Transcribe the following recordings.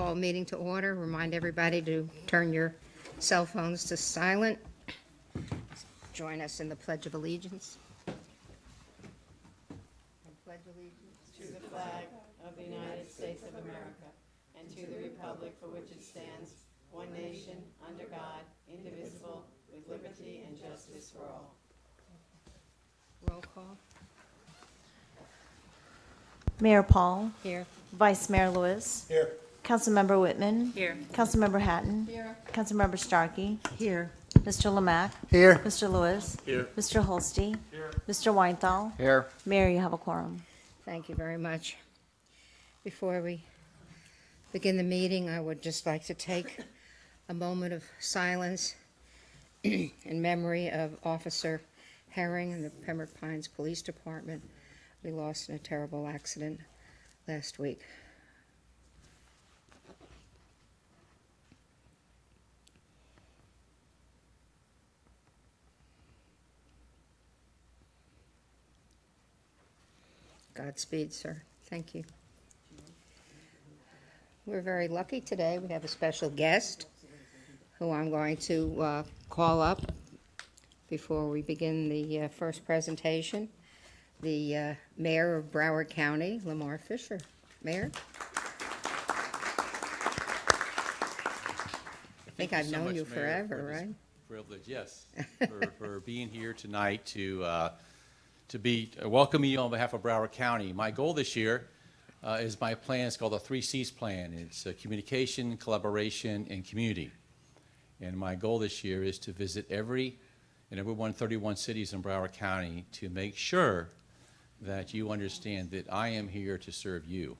call meeting to order. Remind everybody to turn your cell phones to silent. Join us in the Pledge of Allegiance. I pledge allegiance to the flag of the United States of America and to the republic for which it stands, one nation, under God, indivisible, with liberty and justice for all. roll call. Mayor Paul. Here. Vice Mayor Lewis. Here. Councilmember Whitman. Here. Councilmember Hatton. Here. Councilmember Starkey. Here. Mr. Lamach. Here. Mr. Lewis. Here. Mr. Holste. Here. Mr. Weinthal. Here. Mayor, you have a quorum. Thank you very much. Before we begin the meeting, I would just like to take a moment of silence in memory of Officer Herring in the Pembroke Pines Police Department. We lost in a terrible accident last week. Godspeed, sir. Thank you. We're very lucky today. We have a special guest who I'm going to call up before we begin the first presentation. The Mayor of Broward County, Lamar Fisher. Mayor? I think I've known you forever, right? Privilege, yes, for being here tonight to welcome you on behalf of Broward County. My goal this year is my plan. It's called the 3 C's plan. It's communication, collaboration, and community. And my goal this year is to visit every 131 cities in Broward County to make sure that you understand that I am here to serve you.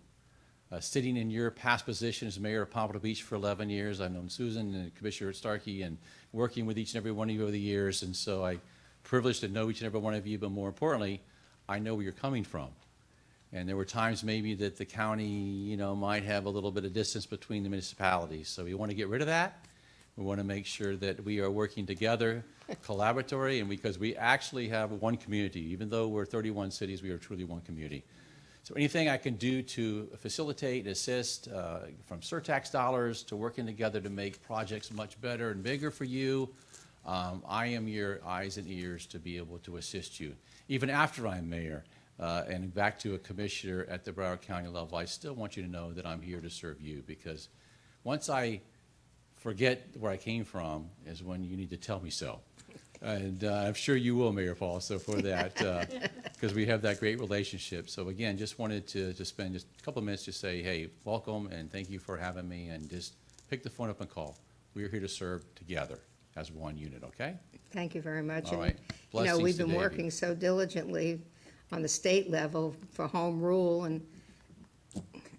Sitting in your past position as mayor of Pompano Beach for 11 years, I've known Susan and Commissioner Starkey and working with each and every one of you over the years, and so I'm privileged to know each and every one of you, but more importantly, I know where you're coming from. And there were times maybe that the county, might have a little bit of distance between the municipalities, so we want to get rid of that. We want to make sure that we are working together, collaboratory, and because we actually have one community. Even though we're 31 cities, we are truly one community. So anything I can do to facilitate, assist, from surtax dollars to working together to make projects much better and bigger for you, I am your eyes and ears to be able to assist you. Even after I'm mayor and back to a commissioner at the Broward County level, I still want you to know that I'm here to serve you, because once I forget where I came from is when you need to tell me so. And I'm sure you will, Mayor Paul, so for that, because we have that great relationship. So again, just wanted to spend just a couple of minutes to say, hey, welcome and thank you for having me, and just pick the phone up and call. We're here to serve together as one unit, okay? Thank you very much. All right. And, Blessings we've to been Davie. working so diligently on the state level for home rule, and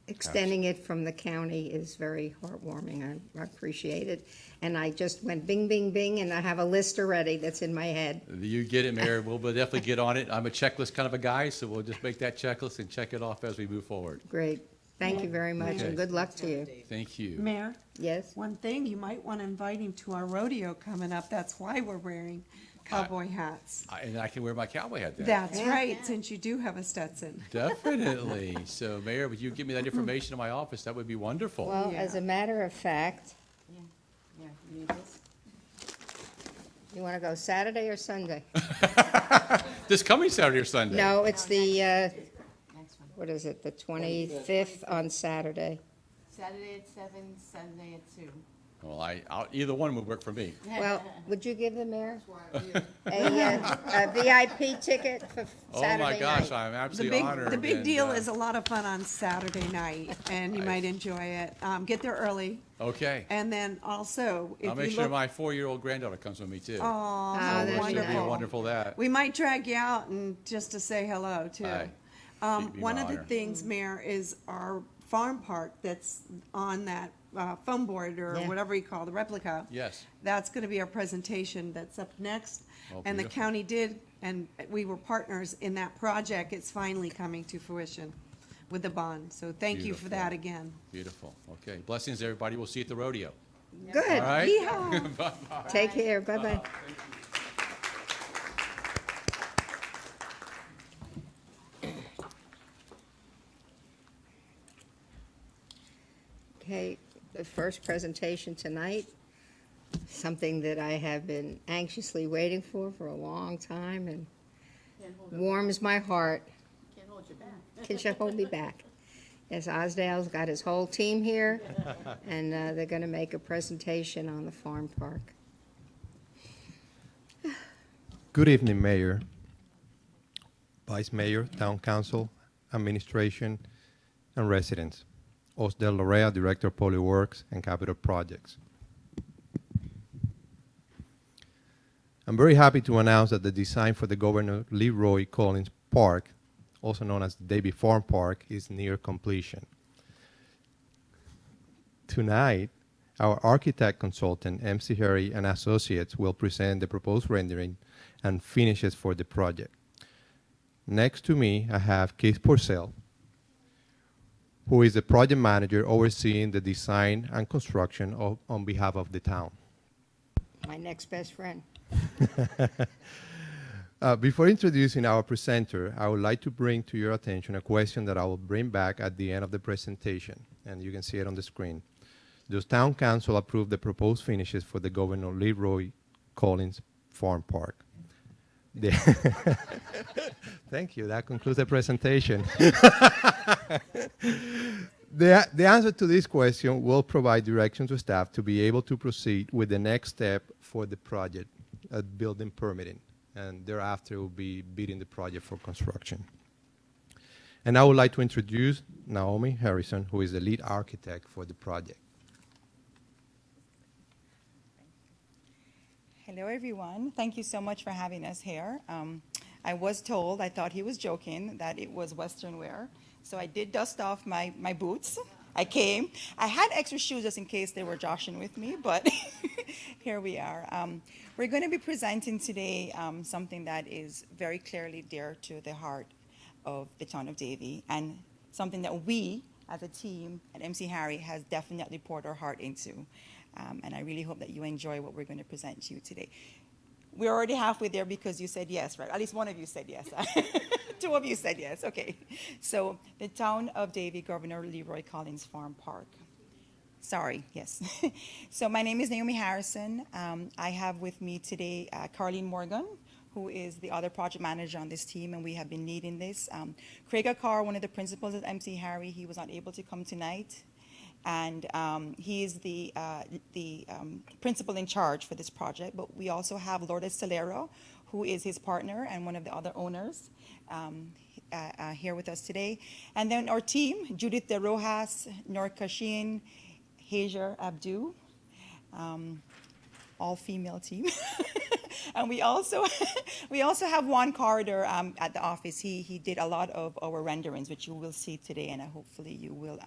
extending it from the county is very heartwarming. I appreciate it. And I just went bing, bing, bing, and I have a list already that's in my head. You get it, Mayor. We'll definitely get on it. I'm a checklist kind of a guy, so we'll just make that checklist and check it off as we move forward. Great. Thank you very much, Okay. and good luck to you. Thank you. Mayor, Yes? one thing, you might want to invite him to our rodeo coming up. That's why we're wearing cowboy hats. And I can wear my cowboy hat then. That's Yeah. right, since you do have a Stetson. Definitely. So, Mayor, would you give me that information in my office? That would be wonderful. Well, Yeah. as a matter of fact, Yeah, you need this? you want to go Saturday or Sunday? This coming Saturday or Sunday? No, it's the, Next one. what is it, the 25th on Saturday. Saturday at 7, Sunday at 2. Well, either one would work for me. Well, would you give the mayor a VIP ticket for Oh, Saturday my night? gosh, I'm The absolutely honored. the big and, deal is a lot of fun on Saturday night, and you might enjoy it. Get there early, Okay. and then also, if I'll make you sure look. my 4-year-old granddaughter comes with me, too. Aw, Oh, how that'd be It should be wonderful. wonderful that. We might drag you out and just to say hello, too. Aye. It'd be One my of the honor. things, Mayor, is our farm park that's on that foam board or Yeah. whatever you call the replica. Yes. That's going to be our presentation that's up next. Oh, And the beautiful. county did, and we were partners in that project. It's finally coming to fruition with the bond. So thank you for Beautiful. that again. Beautiful. Okay. Blessings, everybody. We'll see you at the rodeo. Good. All right? Yeehaw. Bye-bye. Take care. Bye-bye. Okay, the first presentation tonight, something that I have been anxiously waiting for a long time, and warms my heart. Can't hold you back. Can you hold me back? Yes, Osdale's got his whole team here, and they're going to make a presentation on the farm park. Good evening, Mayor, Vice Mayor, Town Council, Administration, and residents. Osdale Lorea, Director of Public Works and Capital Projects. I'm very happy to announce that the design for the Governor Leroy Collins Park, also known as the Davie Farm Park, is near completion. Tonight, our architect consultant, MC Harry and Associates, will present the proposed rendering and finishes for the project. Next to me, I have Keith Porcel, who is the project manager overseeing the design and construction on behalf of the town. My next best friend. Before introducing our presenter, I would like to bring to your attention a question that I will bring back at the end of the presentation, and you can see it on the screen. Does Town Council approve the proposed finishes for the Governor Leroy Collins Farm Park? Thank you. That concludes the presentation. The answer to this question will provide direction to staff to be able to proceed with the next step for the project, building permitting, and thereafter will be bidding the project for construction. And I would like to introduce Naomi Harrison, who is the lead architect for the project. Hello, everyone. Thank you so much for having us here. I was told, I thought he was joking, that it was Western wear. So I did dust off my boots. I came. I had extra shoes just in case they were joshing with me, but here we are. We're going to be presenting today something that is very clearly dear to the heart of the town of Davie, and something that we, as a team at MC Harry, has definitely poured our heart into. And I really hope that you enjoy what we're going to present to you today. We're already halfway there because you said yes, right? At least one of you said yes. Two of you said yes, okay. So the town of Davie, Governor Leroy Collins Farm Park. Sorry, yes. So my name is Naomi Harrison. I have with me today Carlene Morgan, who is the other project manager on this team, and we have been leading this. Craig Akar, one of the principals at MC Harry, he was not able to come tonight. And he is the principal in charge for this project. But we also have Lourdes Solero, who is his partner and one of the other owners here with us today. And then our team, Judith De Rojas, Noor Kashin, Hajar Abdu, all-female team. And we also have Juan Carter at the office. He did a lot of our renderings, which you will see today, and hopefully you will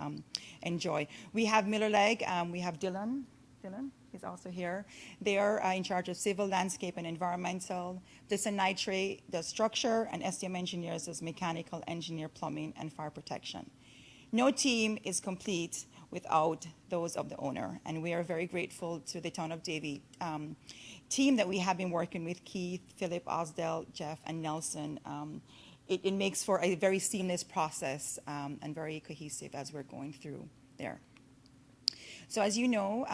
enjoy. We have Miller Legg. We have Dylan. Dylan is also here. They are in charge of civil, landscape, and environmental. Lisa Nitre does structure, and STM engineers does mechanical, engineer, plumbing, and fire protection. No team is complete without those of the owner, and we are very grateful to the town of Davie team that we have been working with, Keith, Philip, Osdale, Jeff, and Nelson. It makes for a very seamless process and very cohesive as we're going through there. So as you know,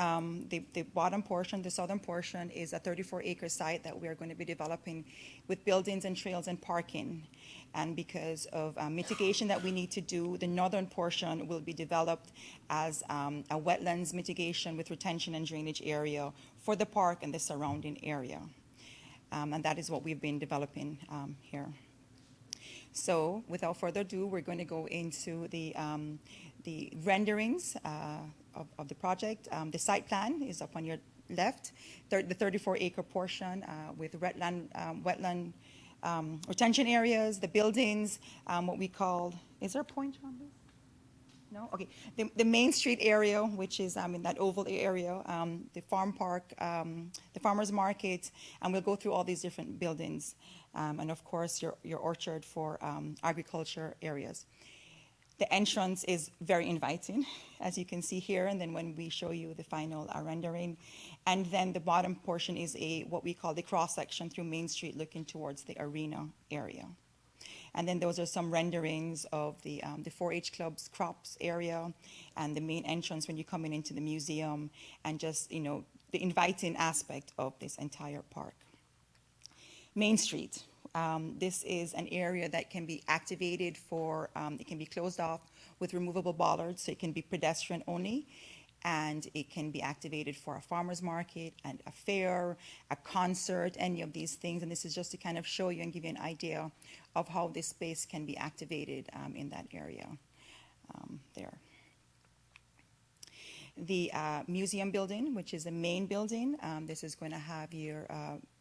the bottom portion, the southern portion, is a 34-acre site that we're going to be developing with buildings and trails and parking. And because of mitigation that we need to do, the northern portion will be developed as a wetlands mitigation with retention and drainage area for the park and the surrounding area. And that is what we've been developing here. So without further ado, we're going to go into the renderings of the project. The site plan is up on your left, the 34-acre portion with wetland retention areas, the buildings, what we call, is there a point on this? No? Okay. The Main Street area, which is in that oval area, the farm park, the farmer's market, and we'll go through all these different buildings. And of course, your orchard for agriculture areas. The entrance is very inviting, as you can see here, and then when we show you the final rendering. And then the bottom portion is what we call the cross-section through Main Street looking towards the arena area. And then those are some renderings of the 4-H Club's crops area and the main entrance when you're coming into the museum, and just, the inviting aspect of this entire park. Main Street. This is an area that can be activated for, it can be closed off with removable bollards, so it can be pedestrian only, and it can be activated for a farmer's market and a fair, a concert, any of these things. And this is just to kind of show you and give you an idea of how this space can be activated in that area there. The museum building, which is the main building, this is going to have your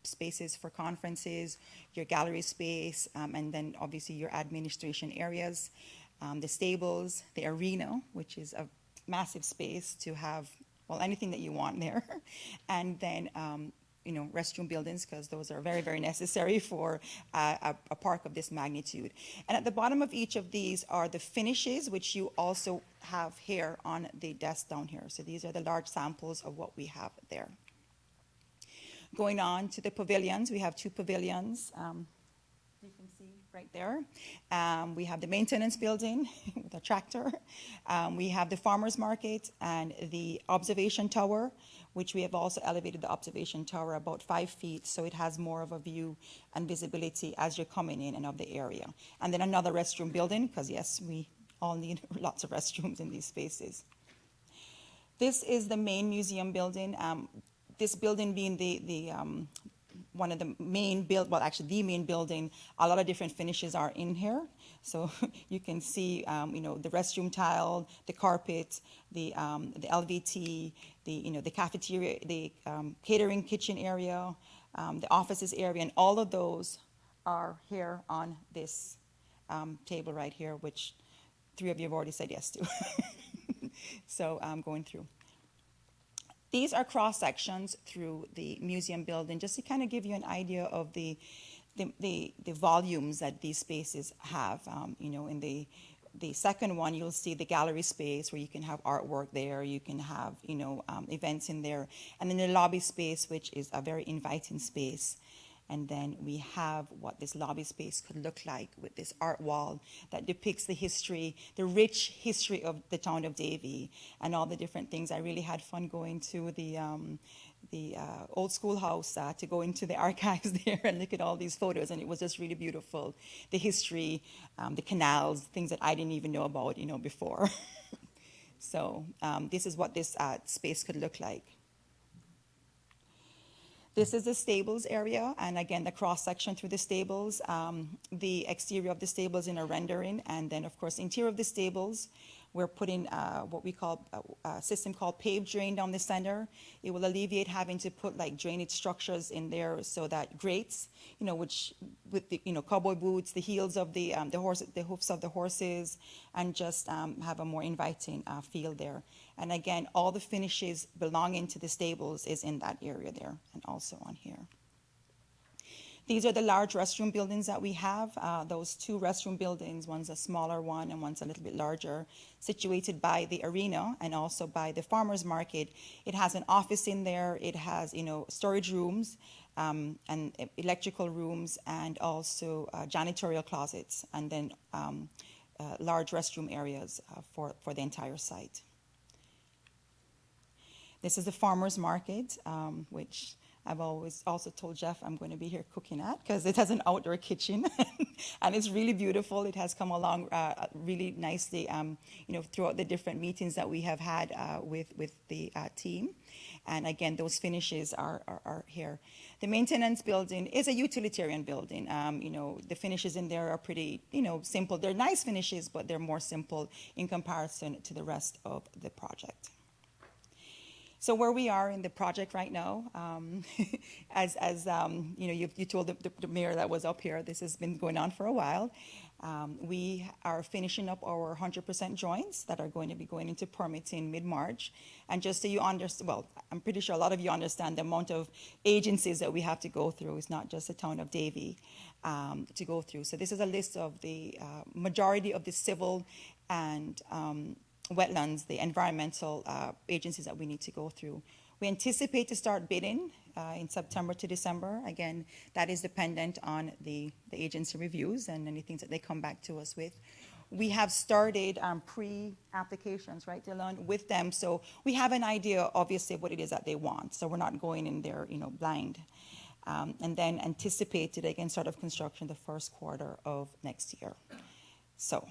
spaces for conferences, your gallery space, and then obviously your administration areas, the stables, the arena, which is a massive space to have, well, anything that you want there, and then restroom buildings, because those are very, very necessary for a park of this magnitude. And at the bottom of each of these are the finishes, which you also have here on the desk down here. So these are the large samples of what we have there. Going on to the pavilions, we have 2 pavilions. You can see right there. We have the maintenance building with a tractor. We have the farmer's market and the observation tower, which we have also elevated the observation tower about 5 feet, so it has more of a view and visibility as you're coming in and of the area. And then another restroom building, because yes, we all need lots of restrooms in these spaces. This is the main museum building. This building being the one of the main the main building. A lot of different finishes are in here, so you can see the restroom tile, the carpet, the LVT, the cafeteria, the catering kitchen area, the offices area, and all of those are here on this table right here, which 3 of you have already said yes to. So I'm going through. These are cross sections through the museum building, just to kind of give you an idea of the volumes that these spaces have. In the second one, you'll see the gallery space where you can have artwork there, you can have events in there, and then the lobby space, which is a very inviting space. And then we have what this lobby space could look like with this art wall that depicts the history, the rich history of the town of Davie and all the different things. I really had fun going to the old schoolhouse to go into the archives there and look at all these photos, and it was just really beautiful. The history, the canals, things that I didn't even know about, before. So this is what this space could look like. This is the stables area, and again, the cross-section through the stables, the exterior of the stables in a rendering, and then, of course, interior of the stables, we're putting what we call a system called paved drain down the center. It will alleviate having to put like drainage structures in there, so that grates, which with the cowboy boots, the heels of the hoofs of the horses, and just have a more inviting feel there. And again, all the finishes belonging to the stables is in that area there, and also on here. These are the large restroom buildings that we have. Those 2 restroom buildings, one's a smaller one and one's a little bit larger, situated by the arena and also by the farmer's market. It has an office in there. It has, storage rooms and electrical rooms, and also janitorial closets, and then large restroom areas for the entire site. This is the farmer's market, which I've always also told Jeff I'm going to be here cooking at, because it has an outdoor kitchen and it's really beautiful. It has come along really nicely, throughout the different meetings that we have had with the team. And again, those finishes are here. The maintenance building is a utilitarian building. The finishes in there are pretty, simple. They're nice finishes, but they're more simple in comparison to the rest of the project. So where we are in the project right now, as you told the mayor that was up here, this has been going on for a while. We are finishing up our 100% joints that are going to be going into permitting mid-March. And just so you understand, well, I'm pretty sure a lot of you understand the amount of agencies that we have to go through. It's not just the town of Davie to go through. So this is a list of the majority of the civil and wetlands, the environmental agencies that we need to go through. We anticipate to start bidding in September to December. Again, that is dependent on the agency reviews and anything that they come back to us with. We have started pre-applications, right, Dylan, with them. So we have an idea, obviously, of what it is that they want. So we're not going in there, blind. And then anticipated, again, start of construction the first quarter of next year. So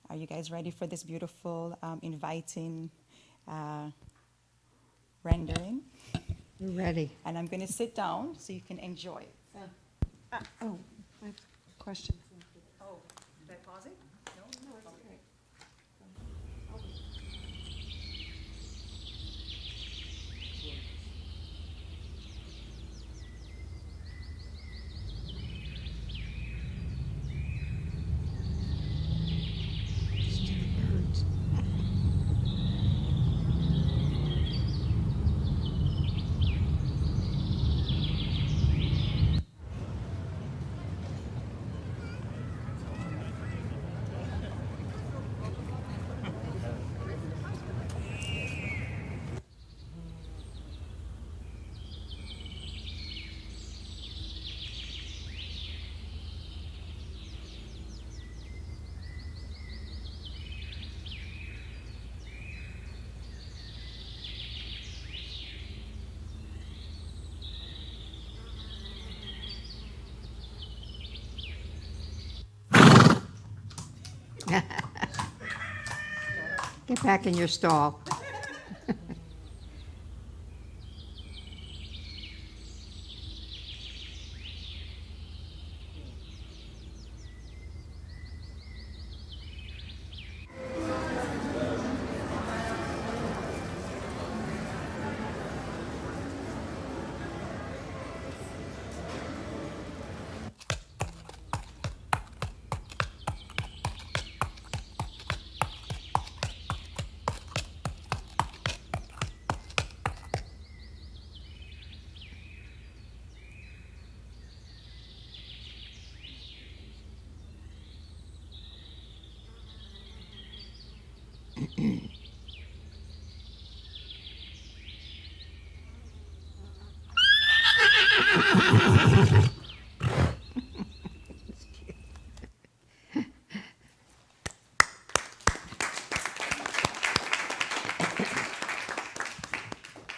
are you guys ready for this beautiful, inviting rendering? We're ready. And I'm going to sit down so you can enjoy it. I have a question. Oh, did I pause it? No, it's okay. Get back in your stall.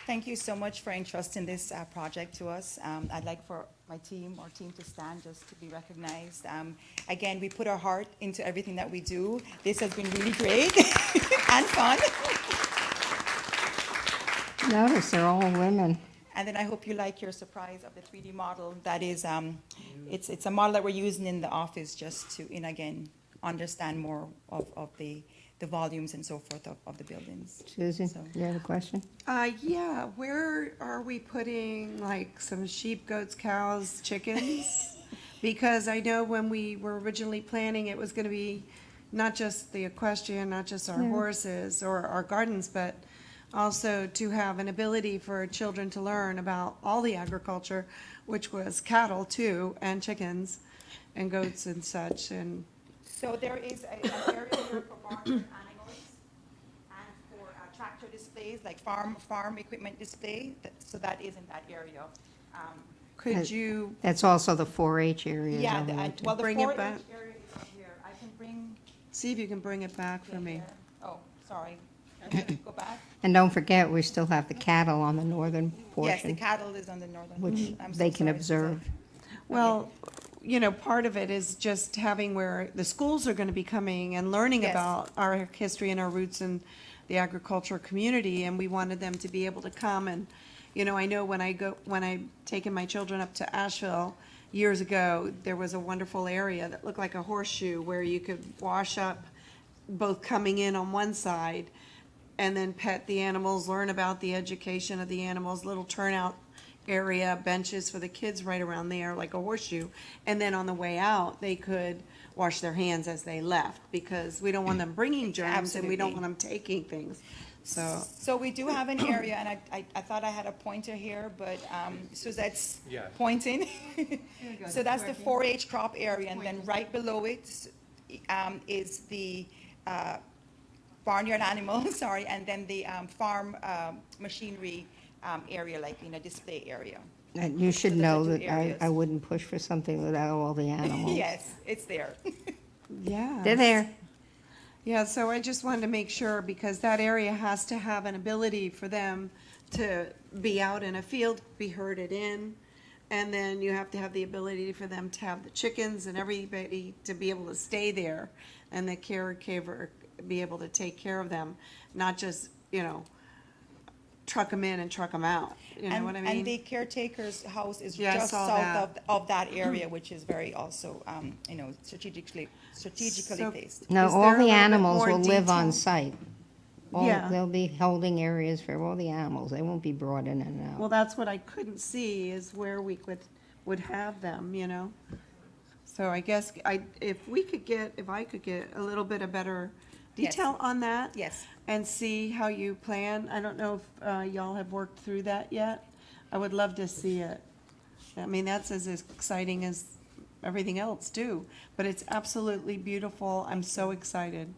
Thank you so much for entrusting this project to us. I'd like for my team, our team, to stand just to be recognized. Again, we put our heart into everything that we do. This has been really great and fun. Notice they're all women. And then I hope you like your surprise of the 3D model. That is, it's a model that we're using in the office just to, again, understand more of the volumes and so forth of the buildings. Susan, So- you have a question? Yeah, where are we putting like some sheep, goats, cows, chickens? Because I know when we were originally planning, it was gonna be not just the equestrian, not just our horses or our gardens, but also to have an ability for children to learn about all the agriculture, which was cattle too, and chickens and goats and such, and So there is an area here for barn animals and for tractor displays, like farm equipment display. So that is in that area. could you, That's also the 4-H area. Yeah, over there, too. well, the Bring it 4-H back. area is here. I can bring. see if you can bring it back for me? Oh, sorry. Go back. And don't forget, we still have the cattle on the northern Yes, the portion, cattle is on the northern. which I'm so they can sorry, Suzanne. observe. Well, part of it is just having where the schools are going to be coming and learning Yes. about our history and our roots in the agricultural community, and we wanted them to be able to come and, I know when I've taken my children up to Asheville years ago, there was a wonderful area that looked like a horseshoe where you could wash up both coming in on one side and then pet the animals, learn about the education of the animals, little turnout area, benches for the kids right around there, like a horseshoe. And then on the way out, they could wash their hands as they left, because we don't want them bringing germs and we don't want Absolutely. them taking things. So we do have an area, and I thought I had a pointer here, but Suzette's Yeah. pointing. So that's the 4-H crop area, and then right below it is the barnyard animals, sorry, and then the farm machinery area, like display area. And you should So those know are two that I areas. wouldn't push for something without all the animals. Yes, it's there. Yeah. They're there. Yeah, so I just wanted to make sure, because that area has to have an ability for them to be out in a field, be herded in, and then you have to have the ability for them to have the chickens and everybody to be able to stay there, and the caregiver be able to take care of them, not just, truck them in and truck them out. You know what I mean? And the caretaker's house is Yeah, I just saw south of that area, which is very also, strategically So- placed. No, Is all there a the little bit animals more will live on detail? site. Yeah. There'll be holding areas for all the animals. They won't be brought in and out. Well, that's what I couldn't see, is where we would have them, So I guess if I could get a little bit of better Yes. detail on that. Yes. And see how you plan. I don't know if y'all have worked through that yet. I would love to see it. I mean, that's as exciting as everything else too, but it's absolutely beautiful. I'm so excited.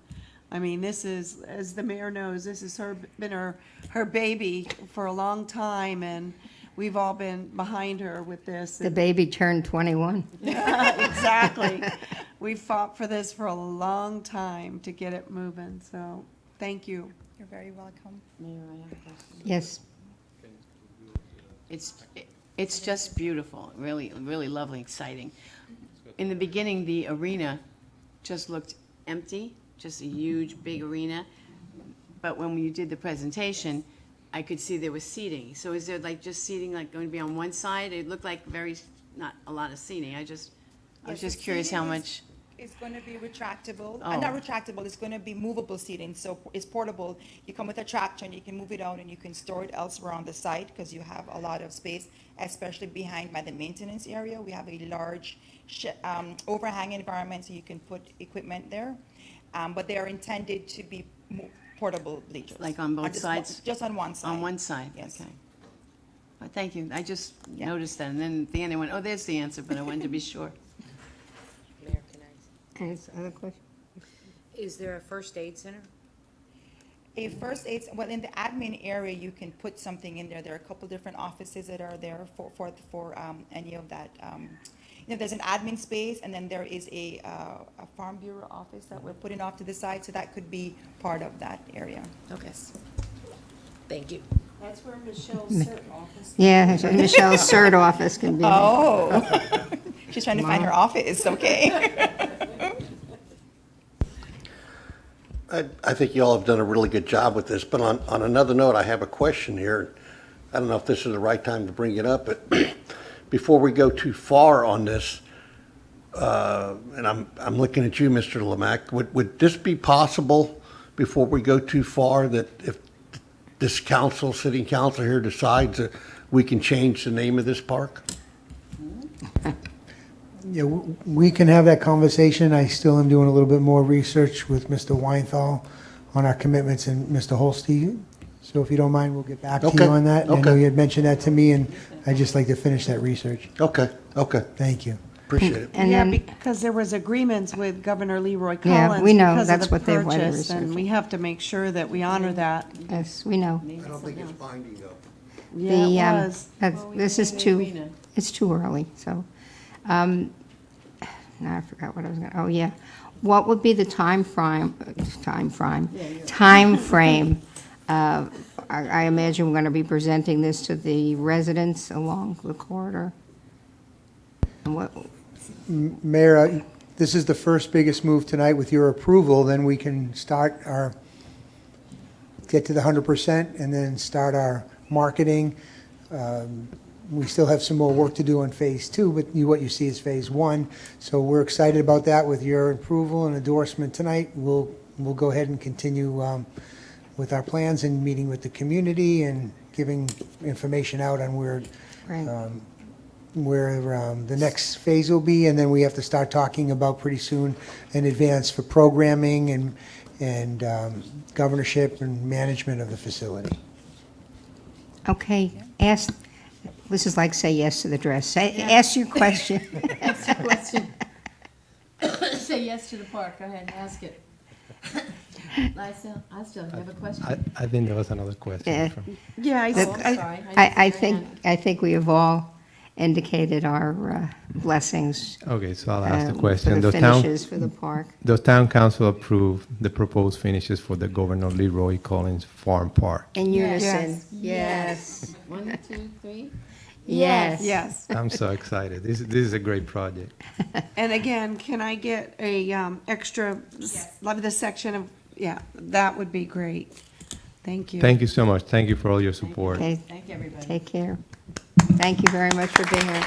I mean, this is, as the mayor knows, this has been her baby for a long time, and we've all been behind her with this. The baby turned 21. Exactly. We fought for this for a long time to get it moving, so thank you. You're very welcome. Mayor, I have a question. Yes. It's just beautiful, really, really lovely, exciting. In the beginning, the arena just looked empty, just a huge, big arena. But when you did the presentation, I could see there was seating. So is there just seating going to be on one side? It looked like not a lot of seating. I was Yes, just the curious how seating much. It's going to be retractable, Oh. not retractable, it's going to be movable seating, so it's portable. You come with a tractor and you can move it out and you can store it elsewhere on the site because you have a lot of space, especially behind by the maintenance area. We have a large overhang environment, so you can put equipment there. But they are intended to be portable bleachers. Like on both just sides? Just on one side. On one side? Yes. Okay. Well, thank you. I just Yeah. noticed that, and then at the end I went, oh, there's the answer, but I wanted to be sure. Mayor, can I, Any other question? is there a first aid center? A first aid, well, in the admin area, you can put something in there. There are a couple different offices that are there for any of that. There's an admin space, and then there is a Farm Bureau office that we're putting off to the side, so that could be part of that area. Okay. Thank you. That's where Michelle's office. Yeah, so Michelle's CERT office can be. Oh, she's trying to find her office, okay. I think you all have done a really good job with this, but on another note, I have a question here. I don't know if this is the right time to bring it up, but before we go too far on this, and I'm looking at you, Mr. Lemack, would this be possible before we go too far, that if this council, sitting council here decides that we can change the name of this park? Yeah, we can have that conversation. I still am doing a little bit more research with Mr. Weinthal on our commitments and Mr. Holste. So if you don't mind, we'll get back to Okay, you on that. And I know okay. you had mentioned that to me, and I'd just like to finish that research. Okay, Thank you. appreciate it. And Yeah, then, because there was agreements with Governor Leroy Yeah, Collins. we know. because of That's the what they wanted to purchase, And research. we have to make sure that we honor that. yes, we know. I don't think it's binding, though. Yeah, it The, was. This is the too, arena. it's too early, so. Now I forgot what I was going to, oh, yeah. What would be the time frame? I imagine we're going to be presenting this to the residents along the corridor. And what, Mayor, this is the first biggest move tonight. With your approval, then we can start get to the 100% and then start our marketing. We still have some more work to do on phase 2, but what you see is phase 1. So we're excited about that. With your approval and endorsement tonight, we'll go ahead and continue with our plans and meeting with the community and giving information out on where right. the next phase will be, and then we have to start talking about pretty soon in advance for programming and governorship and management of the facility. Okay, this is like say yes to the dress. Ask your question. Ask your question. Say yes to the park. Go ahead and ask it. Lisa, I still have a question. I think there was another question. Yeah. From, Yeah, I, Oh, I'm I- sorry. I think we have all indicated our blessings okay, so I'll ask the for question. the The town, finishes for the park. the town council approved the proposed finishes for the Governor Leroy Collins Farm Park. In unison, Yes. yes, 1, 2, 3. yes. yes. I'm so excited. This is a great project. And again, can I get a extra, love this section of, yeah, that would be great. Thank you. Thank you so much. Thank you for all your support. Okay, Thank you, everybody. take care. Thank you very much for being here.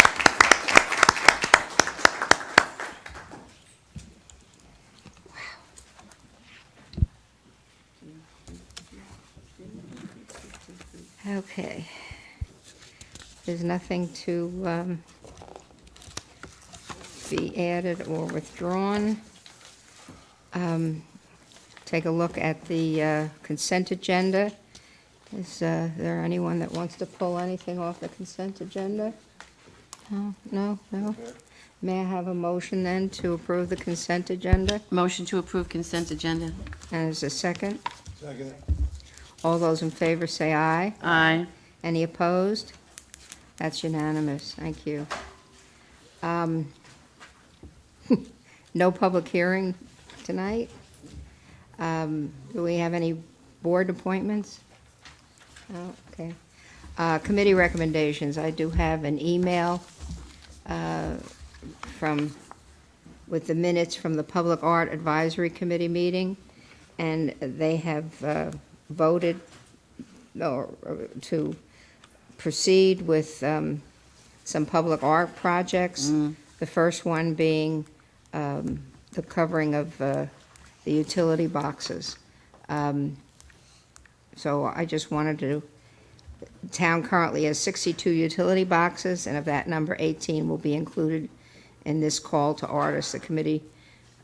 Okay. There's nothing to be added or withdrawn. Take a look at the consent agenda. Is there anyone that wants to pull anything off the consent agenda? No. May I have a motion then to approve the consent agenda? Motion to approve consent agenda. And is a second? Second. All those in favor say aye. Aye. Any opposed? That's unanimous. Thank you. No public hearing tonight. Do we have any board appointments? Oh, okay. Committee recommendations. I do have an email with the minutes from the Public Art Advisory Committee meeting, and they have voted to proceed with some public art projects. The first one being the covering of the utility boxes. So I just wanted to, the town currently has 62 utility boxes, and of that number, 18 will be included in this call to artists. The committee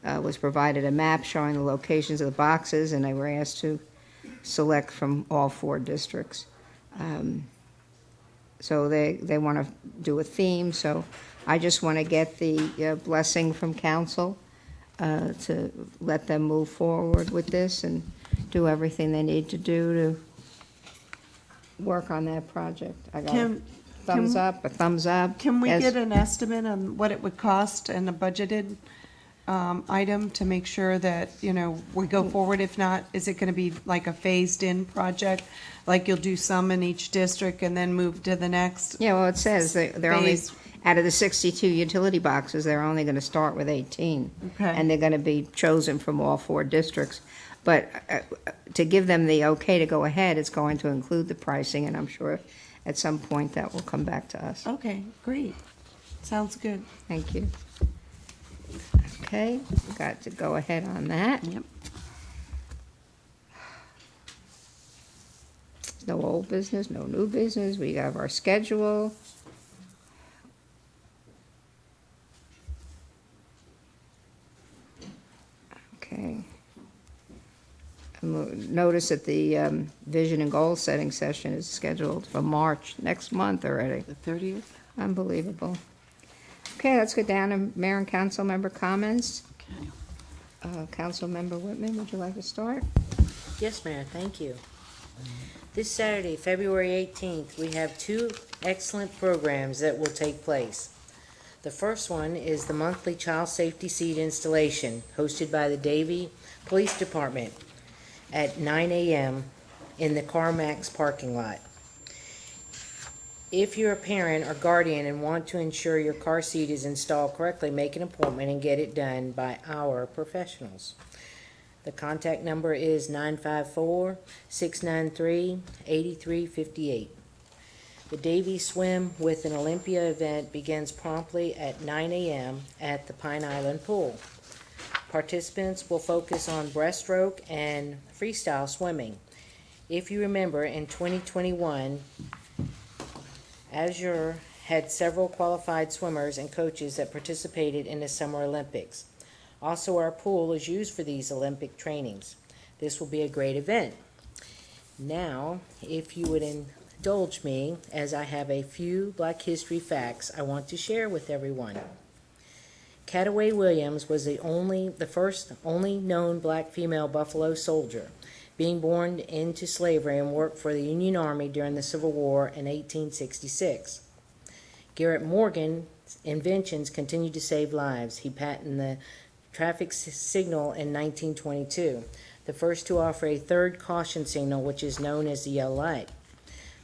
was provided a map showing the locations of the boxes, and they were asked to select from all 4 districts. So they want to do a theme, so I just want to get the blessing from council to let them move forward with this and do everything they need to do to work on that project. I got a Can- thumbs can- up, a thumbs up. Can we Yes. get an estimate on what it would cost and a budgeted item to make sure that, we go forward? If not, is it going to be like a phased-in project? Like you'll do some in each district and then move to the next? Yeah, well, it says they're only, Phase. out of the 62 utility boxes, they're only going to start with 18. Okay. And they're going to be chosen from all 4 districts. But to give them the okay to go ahead, it's going to include the pricing, and I'm sure at some point that will come back to us. Okay, great. Sounds good. Thank you. Okay, got to go ahead on that. Yep. No old business, no new business. We have our schedule. Okay. Notice that the vision and goal setting session is scheduled for March, next month already. The 30th? Unbelievable. Okay, let's go down to mayor and council member comments. Okay. Councilmember Whitman, would you like to start? Yes, Mayor, thank you. This Saturday, February 18th, we have 2 excellent programs that will take place. The first one is the monthly child safety seat installation, hosted by the Davie Police Department at 9 a.m. in the CarMax parking lot. If you're a parent or guardian and want to ensure your car seat is installed correctly, make an appointment and get it done by our professionals. The contact number is 954-693-8358. The Davie Swim with an Olympia event begins promptly at 9 a.m. at the Pine Island Pool. Participants will focus on breaststroke and freestyle swimming. If you remember, in 2021, Azure had several qualified swimmers and coaches that participated in the Summer Olympics. Also, our pool is used for these Olympic trainings. This will be a great event. Now, if you would indulge me, as I have a few Black History facts I want to share with everyone. Cataway Williams was the first only known black female Buffalo soldier, being born into slavery and worked for the Union Army during the Civil War in 1866. Garrett Morgan's inventions continued to save lives. He patented the traffic signal in 1922, the first to offer a third caution signal, which is known as the yellow light.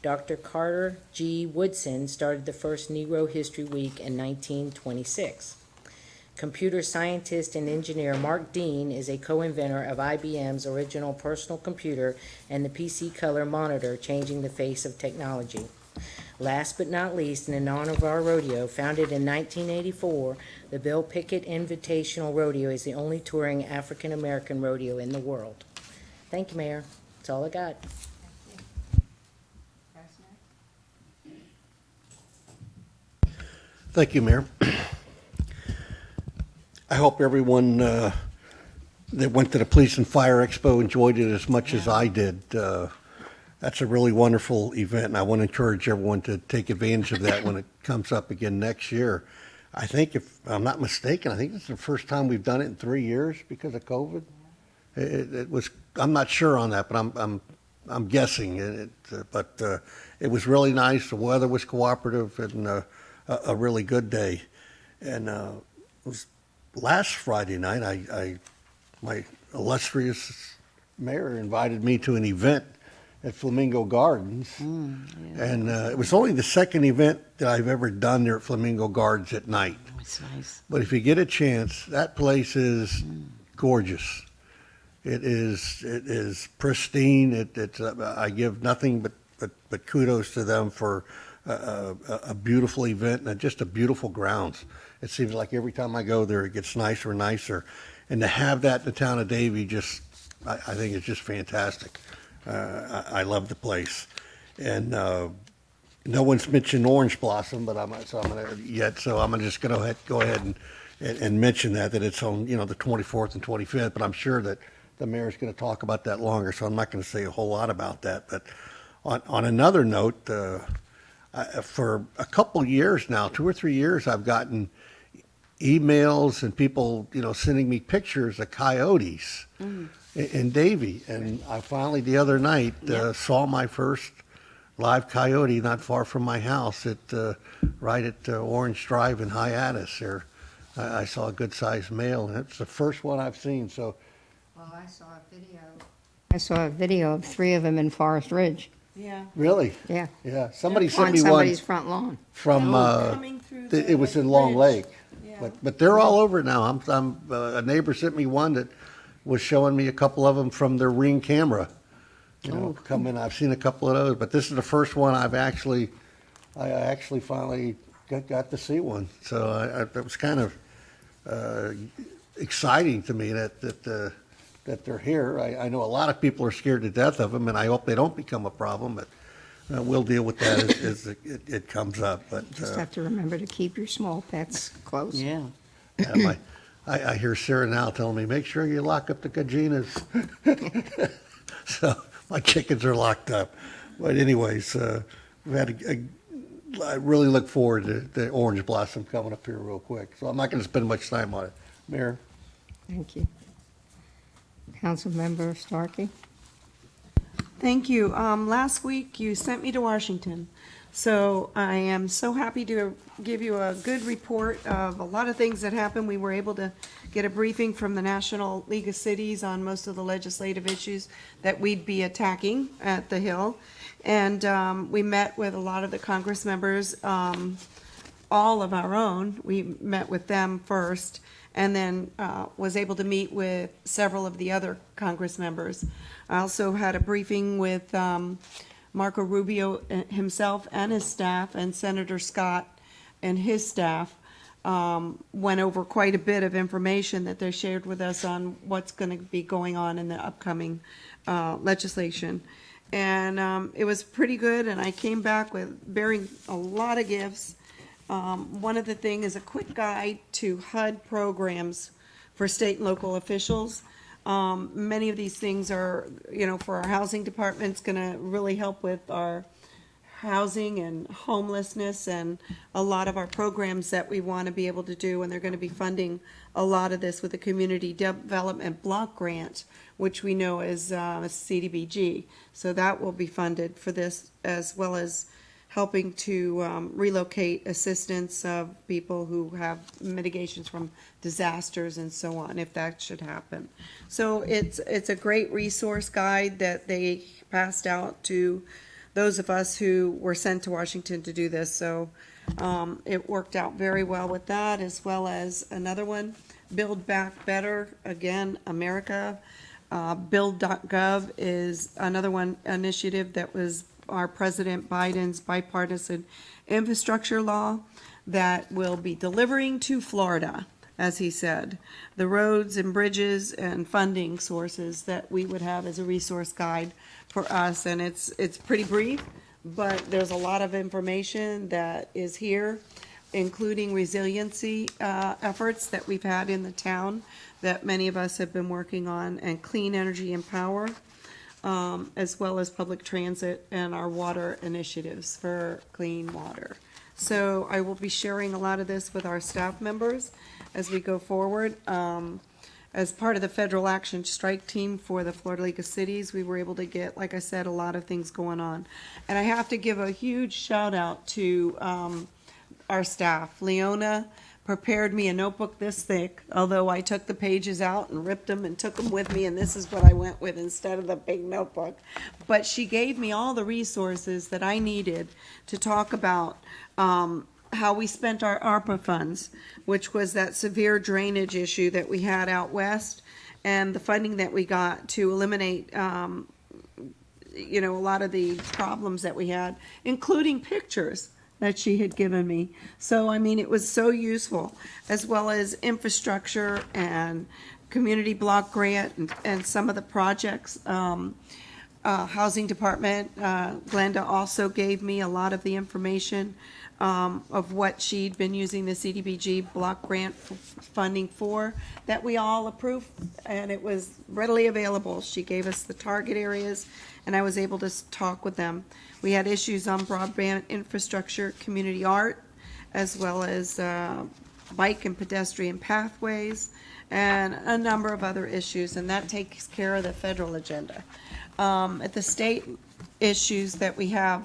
Dr. Carter G. Woodson started the first Negro History Week in 1926. Computer scientist and engineer Mark Dean is a co-inventor of IBM's original personal computer and the PC Color monitor, changing the face of technology. Last but not least, in honor of our rodeo, founded in 1984, the Bill Pickett Invitational Rodeo is the only touring African-American rodeo in the world. Thank you, Mayor. That's all I got. Thank you, Mayor. I hope everyone that went to the Police and Fire Expo enjoyed it as much as I did. That's a really wonderful event, and I want to encourage everyone to take advantage of that when it comes up again next year. I think, if I'm not mistaken, I think this is the first time we've done it in 3 years because of COVID. It was. I'm not sure on that, but I'm guessing. But it was really nice. The weather was cooperative, and a really good day. And it was last Friday night. My illustrious mayor invited me to an event at Flamingo Gardens, and it was only the second event that I've ever done there at Flamingo Gardens at night. It's nice. But if you get a chance, that place is gorgeous. It is pristine. I give nothing but kudos to them for a beautiful event and just a beautiful grounds. It seems like every time I go there, it gets nicer and nicer. And to have that in the town of Davie, I think it's just fantastic. I love the place. And no one's mentioned Orange Blossom, but I'm just going to go ahead and mention that it's on the 24th and 25th. But I'm sure that the mayor's going to talk about that longer, so I'm not going to say a whole lot about that. But on another note, for a couple years now, 2 or 3 years, I've gotten emails and people sending me pictures of coyotes in Davie, and I finally the other night saw my first live coyote not far from my house right at Orange Drive in Hyannis. There, I saw a good-sized male, and it's the first one I've seen. So, Well, I saw a video of 3 of them in Forest Ridge. Yeah. really, Yeah. yeah, somebody sent On me one somebody's front lawn. from Coming through it was in Long ridge. Lake, Yeah. but they're all over now. A neighbor sent me one that was showing me a couple of them from their Ring camera. Come in. I've seen a couple of those, but this is the first one I actually finally got to see one. So it was kind of exciting to me that they're here. I know a lot of people are scared to death of them, and I hope they don't become a problem. But we'll deal with that as it comes up. But Just have to remember to keep your small pets close. Yeah. I hear Sarah now telling me, make sure you lock up the Gajinas. So my chickens are locked up. But anyways, we've had I really look forward to the Orange Blossom coming up here real quick. So I'm not going to spend much time on it. Mayor? Thank you. Councilmember Starkey? Thank you. Last week, you sent me to Washington. So I am so happy to give you a good report of a lot of things that happened. We were able to get a briefing from the National League of Cities on most of the legislative issues that we'd be attacking at the Hill. And we met with a lot of the Congress members, all of our own. We met with them first, and then was able to meet with several of the other Congress members. I also had a briefing with Marco Rubio himself and his staff, and Senator Scott and his staff went over quite a bit of information that they shared with us on what's going to be going on in the upcoming legislation. And it was pretty good, and I came back with bearing a lot of gifts. One of the things is a quick guide to HUD programs for state and local officials. Many of these things are, for our housing department, it's going to really help with our housing and homelessness and a lot of our programs that we want to be able to do. And they're going to be funding a lot of this with the Community Development Block Grant, which we know is CDBG. So that will be funded for this, as well as helping to relocate assistance of people who have mitigations from disasters and so on, if that should happen. So it's a great resource guide that they passed out to those of us who were sent to Washington to do this. So it worked out very well with that, as well as another one, Build Back Better, again, America. Build.gov is another one initiative that was our President Biden's bipartisan infrastructure law that will be delivering to Florida, as he said, the roads and bridges and funding sources that we would have as a resource guide for us. And it's pretty brief, but there's a lot of information that is here, including resiliency efforts that we've had in the town that many of us have been working on, and clean energy and power, as well as public transit and our water initiatives for clean water. So I will be sharing a lot of this with our staff members as we go forward. As part of the federal action strike team for the Florida League of Cities, we were able to get, like I said, a lot of things going on. And I have to give a huge shout out to our staff. Leona prepared me a notebook this thick, although I took the pages out and ripped them and took them with me, and this is what I went with instead of the big notebook. But she gave me all the resources that I needed to talk about how we spent our ARPA funds, which was that severe drainage issue that we had out west, and the funding that we got to eliminate a lot of the problems that we had, including pictures that she had given me. So, I mean, it was so useful, as well as infrastructure and community block grant and some of the projects. Housing department, Glenda also gave me a lot of the information of what she'd been using the CDBG block grant funding for, that we all approved, and it was readily available. She gave us the target areas, and I was able to talk with them. We had issues on broadband infrastructure, community art, as well as bike and pedestrian pathways, and a number of other issues, and that takes care of the federal agenda. At the state issues that we have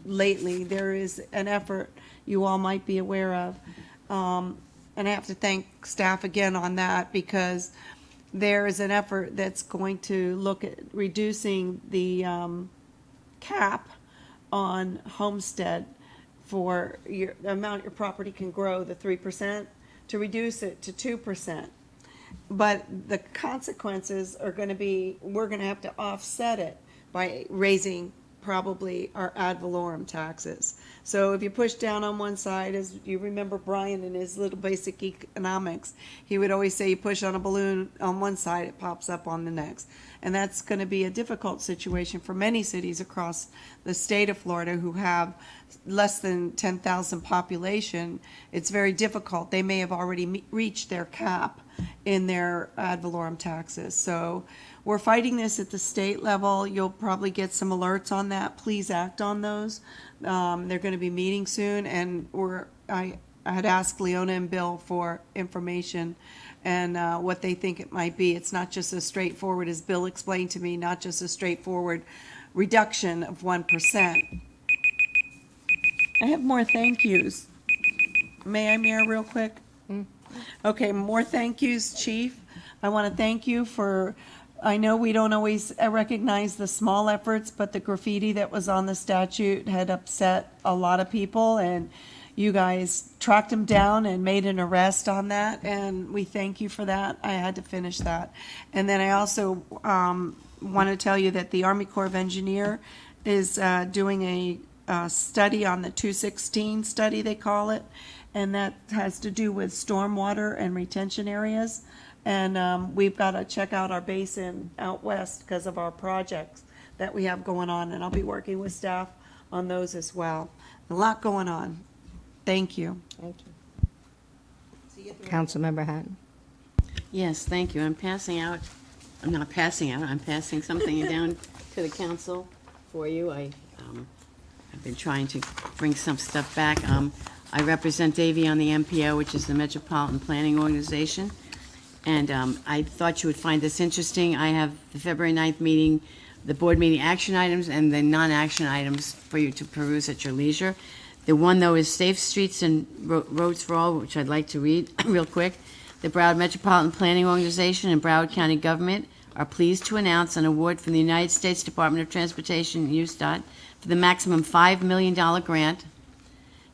lately, there is an effort you all might be aware of, and I have to thank staff again on that, because there is an effort that's going to look at reducing the cap on homestead for the amount your property can grow, the 3%, to reduce it to 2%. But the consequences are going to be, we're going to have to offset it by raising probably our ad valorem taxes. So if you push down on one side, as you remember Brian in his little basic economics, he would always say you push on a balloon on one side, it pops up on the next. And that's going to be a difficult situation for many cities across the state of Florida who have less than 10,000 population. It's very difficult. They may have already reached their cap in their ad valorem taxes. So we're fighting this at the state level. You'll probably get some alerts on that. Please act on those. They're going to be meeting soon, and I had asked Leona and Bill for information and what they think it might be. It's not just as straightforward as Bill explained to me, not just a straightforward reduction of 1%. I have more thank yous. May I, Mayor, real quick? Okay, more thank yous, Chief. I want to thank you for, I know we don't always recognize the small efforts, but the graffiti that was on the statute had upset a lot of people, and you guys tracked him down and made an arrest on that, and we thank you for that. I had to finish that. And then I also want to tell you that the Army Corps of Engineer is doing a study on the 216 study, they call it, and that has to do with stormwater and retention areas. And we've got to check out our basin out west because of our projects that we have going on, and I'll be working with staff on those as well. A lot going on. Thank you. Thank you. Councilmember Hatton. Yes, thank you. I'm passing something down to the council for you. I've been trying to bring some stuff back. I represent Davie on the MPO, which is the Metropolitan Planning Organization. And I thought you would find this interesting. I have the February 9th meeting, the board meeting action items, and the non-action items for you to peruse at your leisure. The one, though, is Safe Streets and Roads for All, which I'd like to read real quick. The Broward Metropolitan Planning Organization and Broward County Government are pleased to announce an award from the United States Department of Transportation, USDOT, for the maximum $5 million grant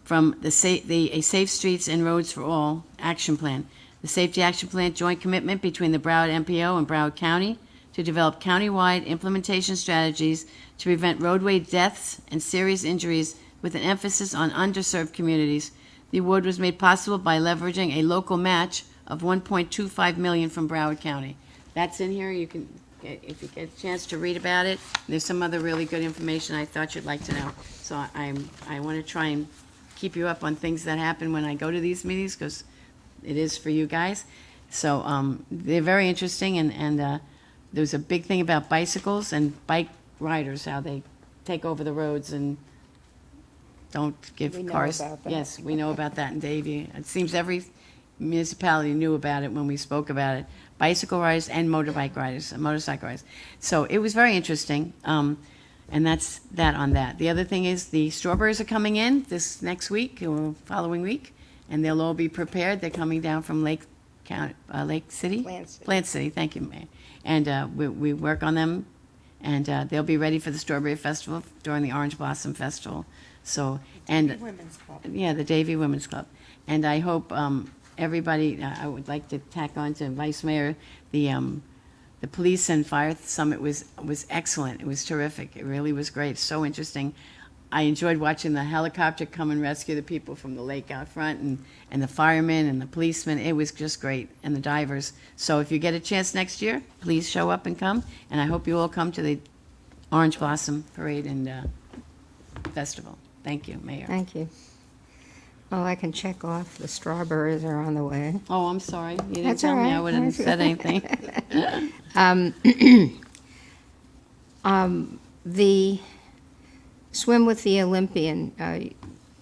from a Safe Streets and Roads for All Action Plan. The Safety Action Plan joint commitment between the Broward MPO and Broward County to develop countywide implementation strategies to prevent roadway deaths and serious injuries with an emphasis on underserved communities. The award was made possible by leveraging a local match of $1.25 million from Broward County. That's in here. You can, if you get a chance to read about it, there's some other really good information I thought you'd like to know. So I want to try and keep you up on things that happen when I go to these meetings, because it is for you guys. So they're very interesting, and there's a big thing about bicycles and bike riders, how they take over the roads and don't give We know cars. about that. Yes, we know about that in Davie. It seems every municipality knew about it when we spoke about it. Bicycle riders and motorbike riders, motorcycle riders. So it was very interesting, and that's that on that. The other thing is the strawberries are coming in this next week or following week, and they'll all be prepared. They're coming down from Lake City? Plant City. Plant City, thank you, Mayor. And we work on them, and they'll be ready for the Strawberry Festival during the Orange Blossom Festival. So, and. Women's Club. Yeah, the Davie Women's Club. And I hope everybody, I would like to tack on to Vice Mayor, the Police and Fire Summit was excellent. It was terrific. It really was great, so interesting. I enjoyed watching the helicopter come and rescue the people from the lake out front, and the firemen and the policemen. It was just great, and the divers. So if you get a chance next year, please show up and come, and I hope you all come to the Orange Blossom Parade and Festival. Thank you, Mayor. Thank you. Well, I can check off the strawberries are on the way. Oh, I'm sorry. You didn't That's tell all me. I right. wouldn't have said anything. The Swim with the Olympian,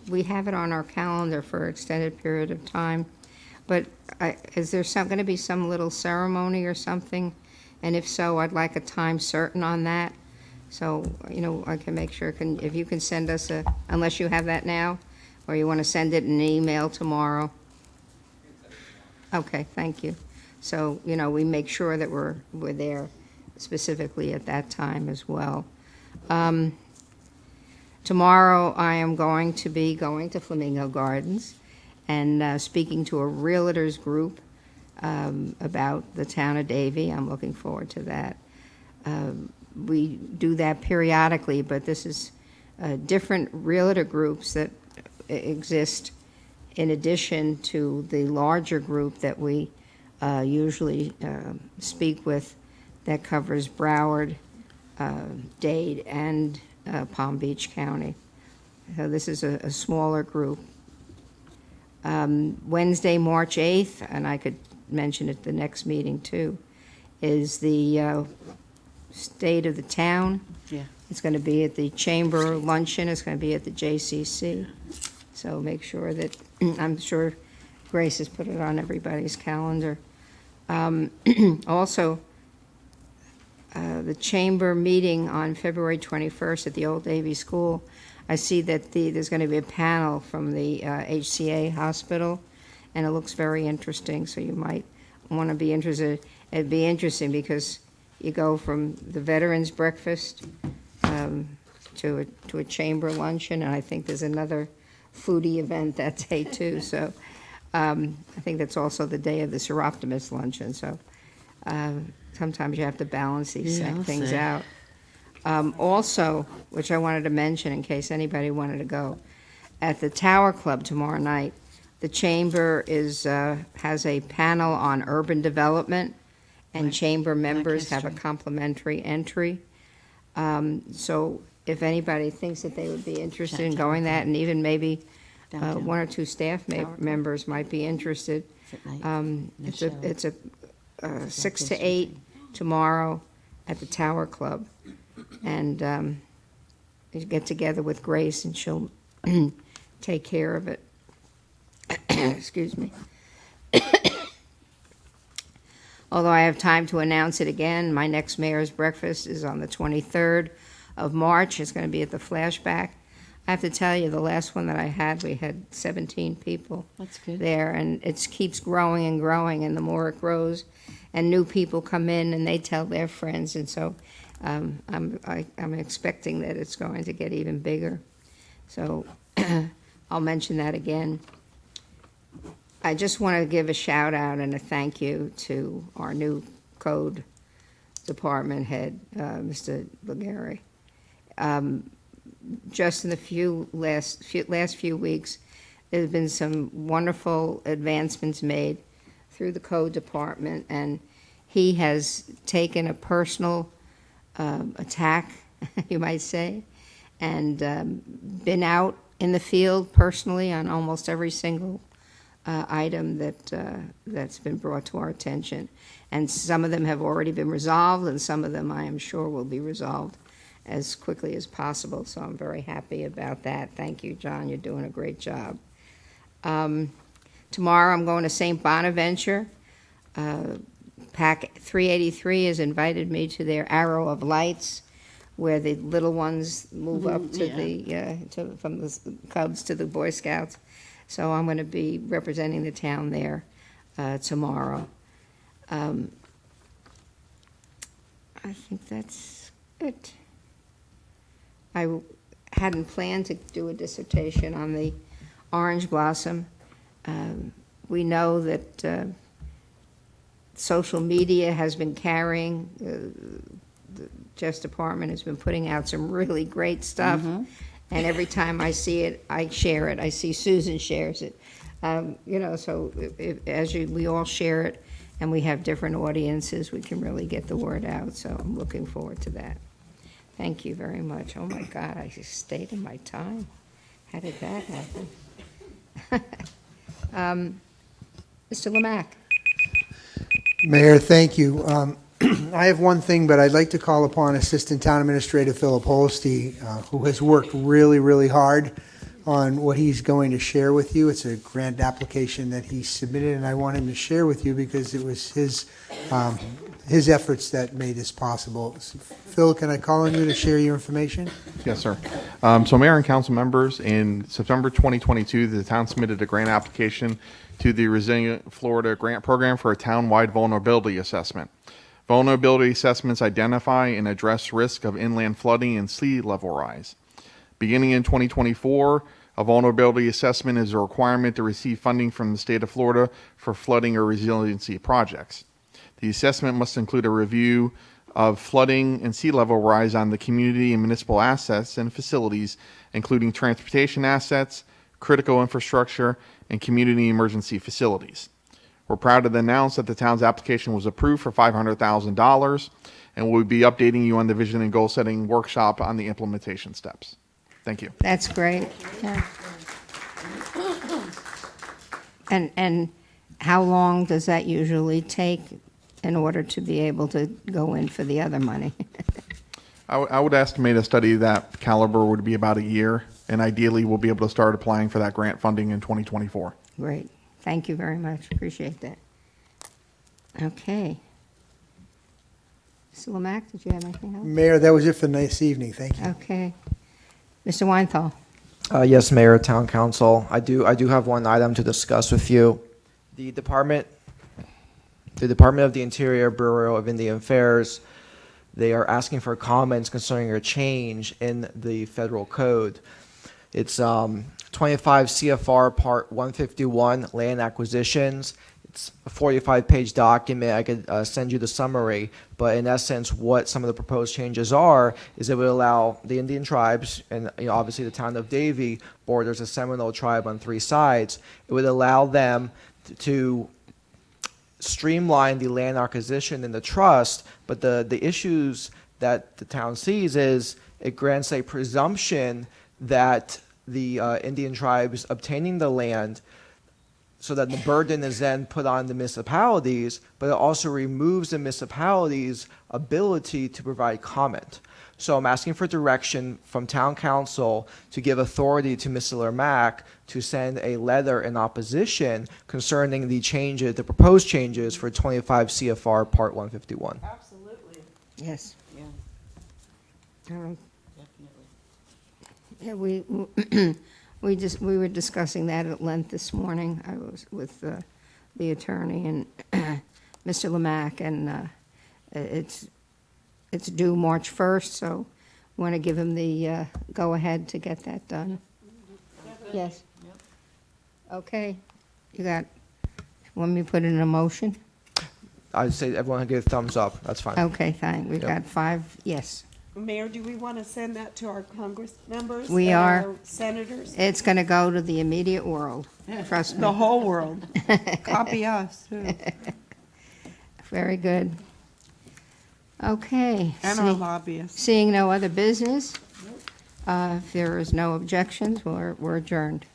we have it on our calendar for an extended period of time, but is there going to be some little ceremony or something? And if so, I'd like a time certain on that. So, I can make sure, if you can send us unless you have that now, or you want to send it in an email tomorrow. Okay, thank you. So, we make sure that we're there specifically at that time as well. Tomorrow, I am going to be going to Flamingo Gardens and speaking to a realtors group about the town of Davie. I'm looking forward to that. We do that periodically, but this is different realtor groups that exist in addition to the larger group that we usually speak with that covers Broward, Dade, and Palm Beach County. So this is a smaller group. Wednesday, March 8th, and I could mention it the next meeting too, is the State of the Town. Yeah. It's going to be at the Chamber Luncheon. It's going to be at the JCC. So make sure that, I'm sure Grace has put it on everybody's calendar. Also, the Chamber meeting on February 21st at the Old Davie School, I see that there's going to be a panel from the HCA Hospital, and it looks very interesting, so you might want to be interested. It'd be interesting because you go from the Veterans Breakfast to a Chamber Luncheon, and I think there's another foodie event that day too. So I think that's also the day of the Seroptimus Luncheon. So sometimes you have to balance these Yeah, I'll things say. out. Also, which I wanted to mention in case anybody wanted to go, at the Tower Club tomorrow night, the Chamber has a panel on urban development, and Chamber members have a history. complimentary entry. So if anybody thinks that they would be interested in Downtown. going that, and even maybe Downtown. one or two staff members might be interested. Is it night? Michelle. It's a 6 to 8 tomorrow at the Tower Club. And get together with Grace and she'll take care of it. Excuse me. Although I have time to announce it again, my next mayor's breakfast is on the 23rd of March. It's going to be at the Flashback. I have to tell you, the last one that I had, we had 17 people That's good. there, and it keeps growing and growing, and the more it grows, and new people come in and they tell their friends, and so I'm expecting that it's going to get even bigger. So I'll mention that again. I just want to give a shout out and a thank you to our new code department head, Mr. Februrary. Just in the last few weeks, there's been some wonderful advancements made through the code department, and he has taken a personal attack, you might say, and been out in the field personally on almost every single item that's been brought to our attention. And some of them have already been resolved, and some of them I am sure will be resolved as quickly as possible. So I'm very happy about that. Thank you, John. You're doing a great job. Tomorrow I'm going to St. Bonaventure. PAC 383 has invited me to their Arrow of Lights, where the little ones move up to from the Cubs to the Boy Scouts. So I'm going to be representing the town there tomorrow. I think that's it. I hadn't planned to do a dissertation on the orange blossom. We know that social media has been carrying, the Justice Department has been putting out some really great stuff. And every time I see it, I share it. I see Susan shares it. So we all share it, and we have different audiences, we can really get the word out. So I'm looking forward to that. Thank you very much. Oh my God, I just stayed in my time. How did that happen? Mr. Lemack. Mayor, thank you. I have one thing, but I'd like to call upon Assistant Town Administrator Philip Holste, who has worked really, really hard on what he's going to share with you. It's a grant application that he submitted, and I want him to share with you because it was his efforts that made this possible. Phil, can I call on you to share your information? Yes, sir. So Mayor and Council members, in September 2022, the town submitted a grant application to the Resilient Florida Grant Program for a town-wide vulnerability assessment. Vulnerability assessments identify and address risk of inland flooding and sea level rise. Beginning in 2024, a vulnerability assessment is a requirement to receive funding from the state of Florida for flooding or resiliency projects. The assessment must include a review of flooding and sea level rise on the community and municipal assets and facilities, including transportation assets, critical infrastructure, and community emergency facilities. We're proud to announce that the town's application was approved for $500,000, and we'll be updating you on the vision and goal setting workshop on the implementation steps. Thank you. That's great. Yeah. And how long does that usually take in order to be able to go in for the other money? I would estimate a study that caliber would be about a year, and ideally we'll be able to start applying for that grant funding in 2024. Great. Thank you very much. Appreciate that. Okay. Mr. Lemack, did you have anything else? Mayor, that was it for this evening. Thank you. Okay. Mr. Weinthal. Yes, Mayor, Town Council. I do have one item to discuss with you. The Department of the Interior, Bureau of Indian Affairs, they are asking for comments concerning a change in the federal code. It's 25 CFR Part 151, Land Acquisitions. It's a 45-page document. I could send you the summary, but in essence, what some of the proposed changes are is it would allow the Indian tribes, and obviously the town of Davie borders a Seminole tribe on 3 sides. It would allow them to streamline the land acquisition and the trust, but the issues that the town sees is it grants a presumption that the Indian tribes obtaining the land, so that the burden is then put on the municipalities, but it also removes the municipalities' ability to provide comment. So I'm asking for direction from town council to give authority to Mr. Lermac to send a letter in opposition concerning the changes, the proposed changes for 25 CFR Part 151. Absolutely. Yes. Yeah, Um, definitely. Yeah, we were discussing that at length this morning. I was with the attorney and Mr. Lemack, and it's due March 1st, so want to give him the go-ahead to get that done. Yes. Okay. Want me to put it in a motion? I'd say everyone give a thumbs up. That's fine. Okay, fine. We've Yep. got 5 yes. Mayor, do we want to send that to our Congress members? We and are. our senators? It's going to go to the immediate world, trust The me. whole world. Copy us, too. Very good. Okay. And our lobbyists. Seeing no other business, if there is no objections, we're adjourned.